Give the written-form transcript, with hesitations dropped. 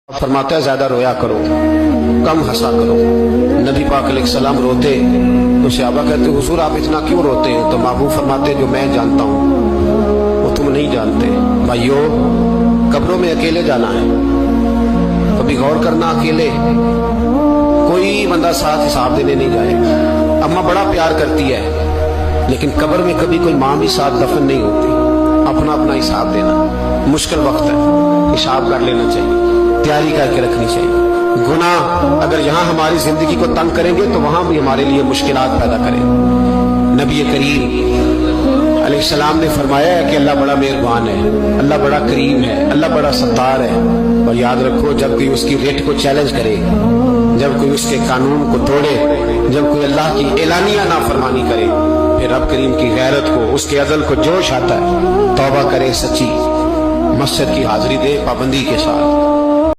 फरमाता है ज्यादा रोया करो, कम हंसा करो। नबी पाक अलैहिस्सलाम रोते तो सहाबा कहते हुजूर आप इतना क्यों रोते हैं? तो महबूब फरमाते जो मैं जानता हूँ वो तुम नहीं जानते। भाइयों, कब्रों में अकेले जाना है, कभी गौर करना, अकेले कोई बंदा साथ हिसाब देने नहीं जाए। अम्मा बड़ा प्यार करती है लेकिन कब्र में कभी कोई माँ भी साथ दफन नहीं होती। अपना अपना हिसाब देना मुश्किल वक्त है, हिसाब कर लेना चाहिए, तैयारी करके रखनी चाहिए। गुनाह अगर यहाँ हमारी जिंदगी को तंग करेंगे तो वहां भी हमारे लिए मुश्किलात पैदा करें। नबी करीम अलैहिस्सलाम ने फरमाया है कि अल्लाह बड़ा मेहरबान है, अल्लाह बड़ा करीम है, अल्लाह बड़ा सत्तार है। और याद रखो, जब कोई उसकी रेट को चैलेंज करे, जब कोई उसके कानून को तोड़े, जब कोई अल्लाह की एलानिया नाफरमानी करे, फिर रब करीम की गैरत को, उसके अज़ल को जोश आता है। तौबा करे सच्ची, मस्जिद की हाजिरी दे पाबंदी के साथ।